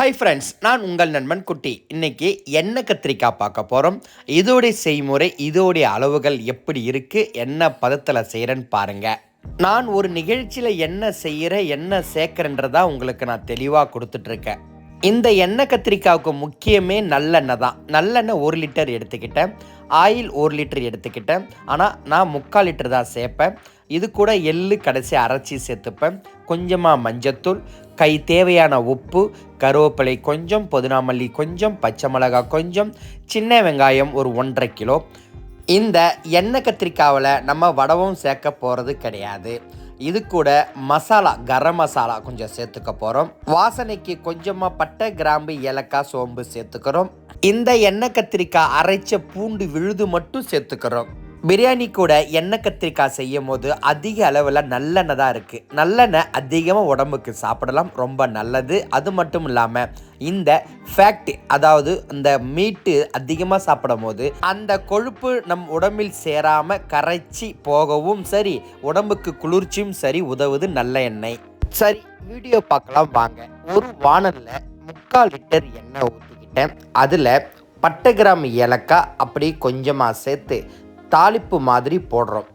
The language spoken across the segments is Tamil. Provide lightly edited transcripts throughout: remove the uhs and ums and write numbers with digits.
ஹாய் ஃப்ரெண்ட்ஸ், நான் உங்கள் நண்பன் குட்டி. இன்னைக்கு எண்ணெய் கத்திரிக்காய் பார்க்க போகிறோம். இதோடைய செய்முறை, இதோடைய அளவுகள் எப்படி இருக்குது, என்ன பதத்தில் செய்கிறேன்னு பாருங்கள். நான் ஒரு நிகழ்ச்சியில் என்ன செய்கிறேன், என்ன சேர்க்குறேன்றதா உங்களுக்கு நான் தெளிவாக கொடுத்துட்ருக்கேன். இந்த எண்ணெய் கத்திரிக்காவுக்கு முக்கியமே நல்லெண்ணெய் தான். நல்லெண்ணெய் 1 லிட்டர் எடுத்துக்கிட்டேன், ஆயில் 1 லிட்டர் எடுத்துக்கிட்டேன். ஆனால் நான் 3/4 லிட்டர் தான் சேர்ப்பேன். இது கூட எள்ளு கடைசி அரைச்சி சேர்த்துப்பேன். கொஞ்சமாக மஞ்சத்தூள், கை தேவையான உப்பு, கருவேப்பிலை கொஞ்சம், புதினா மல்லி கொஞ்சம், பச்சை மிளகாய் கொஞ்சம், சின்ன வெங்காயம் ஒரு 1.5 கிலோ. இந்த எண்ணெய் கத்திரிக்காவில் நம்ம வடவும் சேர்க்க போகிறது கிடையாது. இது கூட மசாலா, கரம் மசாலா கொஞ்சம் சேர்த்துக்க போகிறோம். வாசனைக்கு கொஞ்சமாக பட்டை, கிராம்பு, ஏலக்காய், சோம்பு சேர்த்துக்கிறோம். இந்த எண்ணெய் கத்திரிக்காய் அரைச்ச பூண்டு விழுது மட்டும் சேர்த்துக்கிறோம். பிரியாணி கூட எண்ணெய் கத்திரிக்காய் செய்யும் போது அதிக அளவில் நல்லெண்ணெய் தான் இருக்குது. நல்லெண்ணெய் அதிகமாக உடம்புக்கு சாப்பிடலாம், ரொம்ப நல்லது. அது மட்டும் இல்லாமல் இந்த ஃபேக்ட், அதாவது இந்த மீட்டு அதிகமாக சாப்பிடும் போது அந்த கொழுப்பு நம் உடம்பில் சேராமல் கரைச்சி போகவும் சரி, உடம்புக்கு குளிர்ச்சியும் சரி உதவுது நல்ல எண்ணெய். சரி, வீடியோ பார்க்கலாம் வாங்க. ஒரு வாணலில் 3/4 லிட்டர் எண்ணெய் ஊற்றிக்கிட்டேன். அதில் பட்டை, கிராம்பு, ஏலக்காய் அப்படி கொஞ்சமாக சேர்த்து தாளிப்பு மாதிரி போடுறோம்.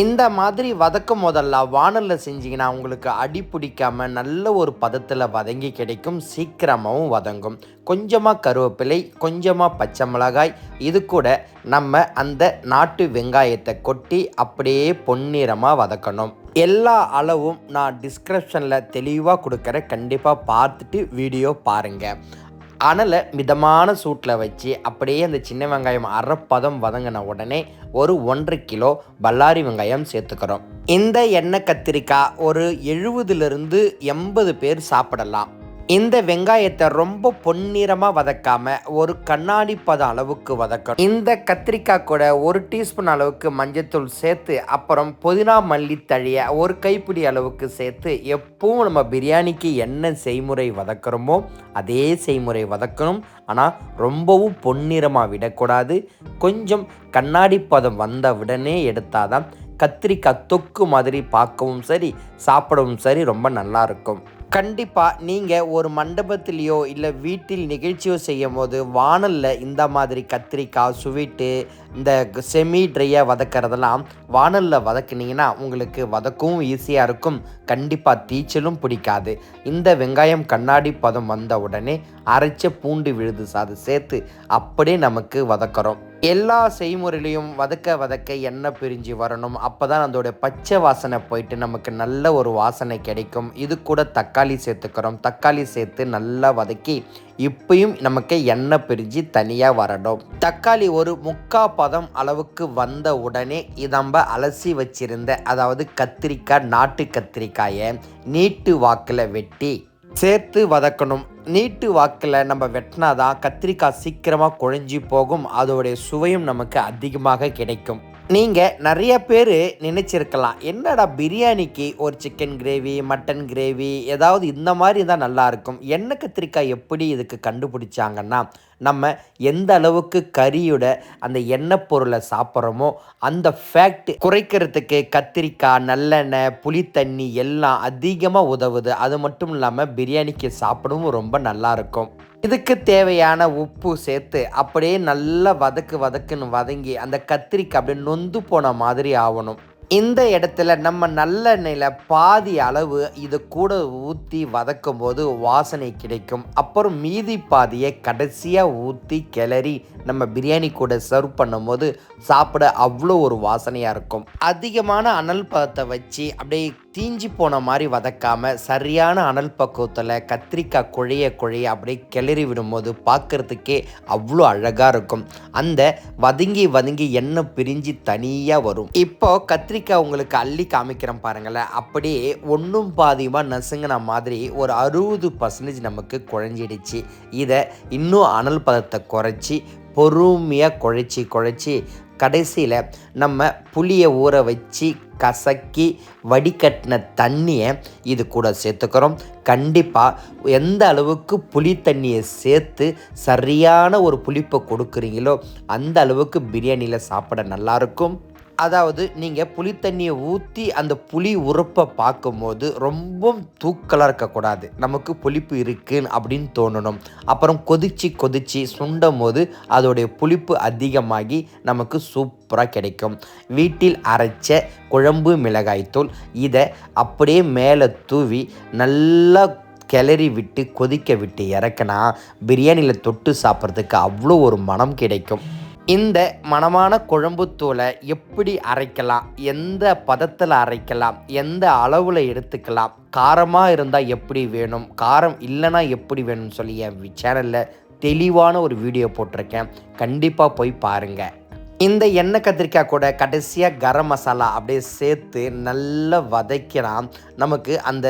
இந்த மாதிரி வதக்கும் போதெல்லாம் வாணலில் செஞ்சிங்கன்னா உங்களுக்கு அடி பிடிக்காமல் நல்ல ஒரு பதத்தில் வதங்கி கிடைக்கும், சீக்கிரமாகவும் வதங்கும். கொஞ்சமாக கருவேப்பிலை, கொஞ்சமாக பச்சை மிளகாய், இது கூட நம்ம அந்த நாட்டு வெங்காயத்தை கொட்டி அப்படியே பொன்னிறமாக வதக்கணும். எல்லா அளவும் நான் டிஸ்கிரிப்ஷனில் தெளிவாக கொடுக்குறேன், கண்டிப்பாக பார்த்துட்டு வீடியோ பாருங்கள். அனலை மிதமான சூட்டில் வச்சு அப்படியே அந்த சின்ன வெங்காயம் அரைப்பதம் வதங்கின உடனே ஒரு 1.5 கிலோ பல்லாரி வெங்காயம் சேர்த்துக்கிறோம். இந்த எண்ணெய் கத்திரிக்காய் ஒரு 70லிருந்து 80 பேர் சாப்பிடலாம். இந்த வெங்காயத்தை ரொம்ப பொன்னிறமாக வதக்காமல் ஒரு கண்ணாடி பதம் அளவுக்கு வதக்கணும். இந்த கத்திரிக்காய் கூட 1 டீஸ்பூன் அளவுக்கு மஞ்சத்தூள் சேர்த்து, அப்புறம் புதினா மல்லி தழியை 1 கைப்பிடி அளவுக்கு சேர்த்து, எப்பவும் நம்ம பிரியாணிக்கு என்ன செய்முறை வதக்குறோமோ அதே செய்முறை வதக்கணும். ஆனால் ரொம்பவும் பொன்னிறமாக விடக்கூடாது. கொஞ்சம் கண்ணாடி பதம் வந்த உடனே எடுத்தால் தான் கத்திரிக்காய் தொக்கு மாதிரி பார்க்கவும் சரி, சாப்பிடவும் சரி ரொம்ப நல்லாயிருக்கும். கண்டிப்பாக நீங்கள் ஒரு மண்டபத்திலையோ இல்லை வீட்டில் நிகழ்ச்சியோ செய்யும் போது வாணலில் இந்த மாதிரி கத்திரிக்காய், சுவீட்டு, இந்த செமி ட்ரையாக வதக்கிறதெல்லாம் வாணலில் வதக்குனீங்கன்னா உங்களுக்கு வதக்கவும் ஈஸியாக இருக்கும், கண்டிப்பாக தீச்சலும் பிடிக்காது. இந்த வெங்காயம் கண்ணாடி பதம் வந்த உடனே அரைச்ச பூண்டு விழுது சாது சேர்த்து அப்படியே நமக்கு வதக்கிறோம். எல்லா செய்முறையிலையும் வதக்க எண்ணெய் பிரிஞ்சு வரணும். அப்போ தான் அதோட பச்சை வாசனை போயிட்டு நமக்கு நல்ல ஒரு வாசனை கிடைக்கும். இது கூட தக்காளி சேர்த்துக்கிறோம். தக்காளி சேர்த்து நல்லா வதக்கி இப்பயும் நமக்கு எண்ணெய் பிரிஞ்சு தனியாக வரணும். தக்காளி ஒரு 3/4 பதம் அளவுக்கு வந்த உடனே நம்ம அலசி வச்சிருந்த, அதாவது கத்திரிக்காய், நாட்டு கத்திரிக்காயை நீட்டு வாக்கில் வெட்டி சேர்த்து வதக்கணும். நீட்டு வாக்கில் நம்ம வெட்டினாதான் கத்திரிக்காய் சீக்கிரமாக குழஞ்சி போகும், அதோடைய சுவையும் நமக்கு அதிகமாக கிடைக்கும். நீங்கள் நிறைய பேர் நினச்சிருக்கலாம், என்னடா பிரியாணிக்கு ஒரு சிக்கன் கிரேவி, மட்டன் கிரேவி ஏதாவது இந்த மாதிரி தான் நல்லாயிருக்கும், எண்ணெய் கத்திரிக்காய் எப்படி இதுக்கு கண்டுபிடிச்சாங்கன்னா, நம்ம எந்த அளவுக்கு கறியோட அந்த எண்ணெய் பொருளை சாப்பிட்றோமோ அந்த ஃபேக்ட் குறைக்கிறதுக்கு கத்திரிக்காய், நல்லெண்ணெய், புளித்தண்ணி எல்லாம் அதிகமாக உதவுது. அது மட்டும் இல்லாமல் பிரியாணிக்கு சாப்பிடவும் ரொம்ப நல்லாயிருக்கும். இதுக்கு தேவையான உப்பு சேர்த்து அப்படியே நல்லா வதக்குன்னு வதங்கி அந்த கத்திரிக்காய் அப்படியே நொந்து போன மாதிரி ஆகணும். இந்த இடத்துல நம்ம நல்லெண்ணெயில் பாதி அளவு இது கூட ஊற்றி வதக்கும் போது வாசனை கிடைக்கும். அப்புறம் மீதி பாதியை கடைசியாக ஊற்றி கிளறி நம்ம பிரியாணி கூட சர்வ் பண்ணும் போது சாப்பிட அவ்வளோ ஒரு வாசனையாக இருக்கும். அதிகமான அனல் பதத்தை வச்சு அப்படியே தீஞ்சி போன மாதிரி வதக்காமல் சரியான அனல் பக்குவத்தில் கத்திரிக்காய் குழைய அப்படியே கிளறி விடும்போது பார்க்குறதுக்கே அவ்வளோ அழகாக இருக்கும். அந்த வதங்கி எண்ணெய் பிரிஞ்சு தனியாக வரும். இப்போ கத்திரிக்காய் உங்களுக்கு அள்ளி காமிக்கிறேன் பாருங்களேன். அப்படியே ஒன்றும் பாதியமாக நசுங்கின மாதிரி ஒரு 60% நமக்கு குழஞ்சிடுச்சு. இதை இன்னும் அனல் பதத்தை குறைச்சி பொறுமையாக குழைச்சி கடைசியில் நம்ம புளியை ஊற வச்சு கசக்கி வடிகட்டின தண்ணியை இது கூட சேர்த்துக்கிறோம். கண்டிப்பாக எந்த அளவுக்கு புளி தண்ணியை சேர்த்து சரியான ஒரு புளிப்பை கொடுக்குறீங்களோ அந்த அளவுக்கு பிரியாணியில் சாப்பிட நல்லாயிருக்கும். அதாவது நீங்கள் புளி தண்ணியை ஊற்றி அந்த புளி உறுப்பை பார்க்கும்போது ரொம்ப தூக்கலாக இருக்கக்கூடாது, நமக்கு புளிப்பு இருக்குன்னு அப்படின்னு தோணணும். அப்புறம் கொதித்து கொதித்து சுண்டும் போது அதோடைய புளிப்பு அதிகமாகி நமக்கு சூப்பராக கிடைக்கும். வீட்டில் அரைச்ச குழம்பு மிளகாய்த்தூள் இதை அப்படியே மேலே தூவி நல்லா கிளறி விட்டு கொதிக்க விட்டு இறக்குனா பிரியாணியில் தொட்டு சாப்பிட்றதுக்கு அவ்வளோ ஒரு மனம் கிடைக்கும். இந்த மணமான குழம்புத்தூளை எப்படி அரைக்கலாம், எந்த பதத்தில் அரைக்கலாம், எந்த அளவில் எடுத்துக்கலாம், காரமாக இருந்தால் எப்படி வேணும், காரம் இல்லைன்னா எப்படி வேணும்னு சொல்லி என் சேனலில் தெளிவான ஒரு வீடியோ போட்டிருக்கேன், கண்டிப்பாக போய் பாருங்கள். இந்த எண்ணெய் கத்திரிக்காய் கூட கடைசியாக கரம் மசாலா அப்படியே சேர்த்து நல்லா வதக்கினா நமக்கு அந்த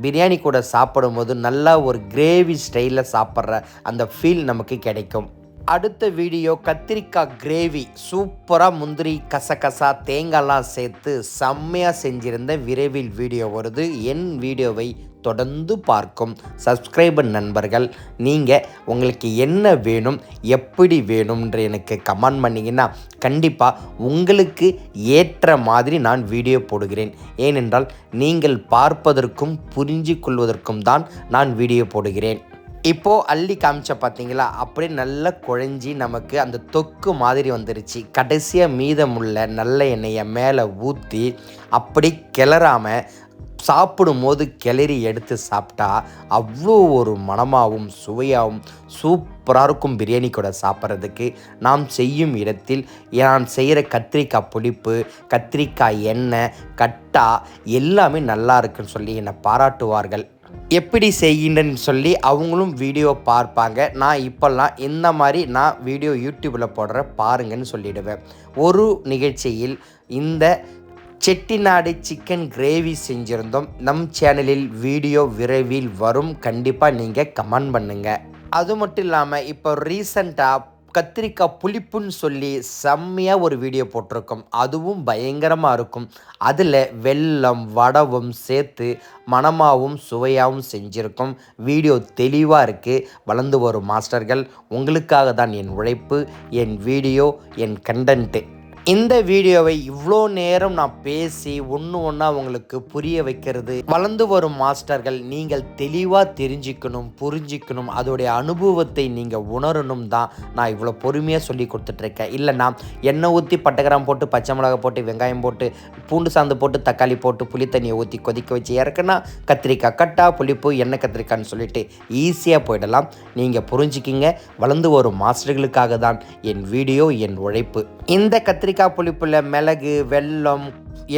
பிரியாணி கூட சாப்பிடும்போது நல்லா ஒரு கிரேவி ஸ்டைலில் சாப்பிட்ற அந்த ஃபீல் நமக்கு கிடைக்கும். அடுத்த வீடியோ கத்திரிக்காய் கிரேவி சூப்பராக முந்திரி கசகசா தேங்காய்லாம் சேர்த்து செம்மையாக செஞ்சுருந்த விரைவில் வீடியோ வருது. என் வீடியோவை தொடர்ந்து பார்க்கும் சப்ஸ்கிரைபர் நண்பர்கள், நீங்கள் உங்களுக்கு என்ன வேணும், எப்படி வேணும்ன்ற எனக்கு கமெண்ட் பண்ணிங்கன்னா கண்டிப்பாக உங்களுக்கு ஏற்ற மாதிரி நான் வீடியோ போடுகிறேன். ஏனென்றால் நீங்கள் பார்ப்பதற்கும் புரிஞ்சு கொள்வதற்கும் தான் நான் வீடியோ போடுகிறேன். இப்போது அள்ளி காமிச்ச பார்த்தீங்களா, அப்படியே நல்லா குழஞ்சி நமக்கு அந்த தொக்கு மாதிரி வந்துருச்சு. கடைசியாக மீதமுள்ள நல்ல எண்ணெயை மேலே ஊற்றி அப்படி கிளறாமல் சாப்பிடும்போது கிளறி எடுத்து சாப்பிட்டா அவ்வளோ ஒரு மணமாகவும் சுவையாகவும் சூப்பராக இருக்கும். பிரியாணி கூட சாப்பிட்றதுக்கு நாம் செய்யும் இடத்தில் நான் செய்கிற கத்திரிக்காய் புளிப்பு, கத்திரிக்காய் எண்ணெய், கட்டா எல்லாமே நல்லா இருக்குன்னு சொல்லி என்னை பாராட்டுவார்கள். எப்படி செய்கின்றன்னு சொல்லி அவங்களும் வீடியோ பார்ப்பாங்க. நான் இப்போல்லாம் இந்த மாதிரி நான் வீடியோ யூடியூப்பில் போடுற பாருங்கன்னு சொல்லிவிடுவேன். ஒரு நிகழ்ச்சியில் இந்த செட்டிநாடு சிக்கன் கிரேவி செஞ்சுருந்தோம். நம் சேனலில் வீடியோ விரைவில் வரும், கண்டிப்பாக நீங்கள் கமெண்ட் பண்ணுங்கள். அது மட்டும் இல்லாமல் இப்போ ரீசண்டாக கத்திரிக்காய் புளிப்புன்னு சொல்லி செம்மையாக ஒரு வீடியோ போட்டிருக்கோம், அதுவும் பயங்கரமாக இருக்கும். அதில் வெல்லம் வடவும் சேர்த்து மணமாகவும் சுவையாகவும் செஞ்சுருக்கோம். வீடியோ தெளிவாக இருக்குது. வளர்ந்து வரும் மாஸ்டர்கள், உங்களுக்காக தான் என் உழைப்பு, என் வீடியோ, என் கண்டென்ட்டு. இந்த வீடியோவை இவ்வளோ நேரம் நான் பேசி ஒன்று ஒன்றா உங்களுக்கு புரிய வைக்கிறது, வளர்ந்து வரும் மாஸ்டர்கள் நீங்கள் தெளிவாக தெரிஞ்சிக்கணும், புரிஞ்சிக்கணும், அதோடைய அனுபவத்தை நீங்கள் உணரணும் தான் நான் இவ்வளோ பொறுமையாக சொல்லி கொடுத்துட்ருக்கேன். இல்லைனா எண்ணெய் ஊற்றி பட்டகிராம் போட்டு பச்சை மிளகாய் போட்டு வெங்காயம் போட்டு பூண்டு சாந்து போட்டு தக்காளி போட்டு புளி தண்ணியை ஊற்றி கொதிக்க வச்சு இறக்குனா கத்திரிக்காய் கட்டா புளிப்பு எண்ணெய் கத்திரிக்காய்ன்னு சொல்லிட்டு ஈஸியாக போயிடலாம். நீங்கள் புரிஞ்சுக்கிங்க, வளர்ந்து வரும் மாஸ்டர்களுக்காக தான் என் வீடியோ, என் உழைப்பு. இந்த கத்திரிக்காய் புளிப்புல மிளகு வெல்லம்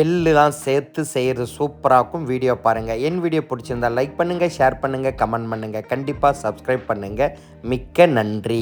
எள்ளுலாம் சேர்த்து செய்கிறது சூப்பராகும். வீடியோ பாருங்கள். என் வீடியோ பிடிச்சிருந்தால் லைக் பண்ணுங்கள், ஷேர் பண்ணுங்கள், கமெண்ட் பண்ணுங்கள், கண்டிப்பாக சப்ஸ்கிரைப் பண்ணுங்கள். மிக்க நன்றி.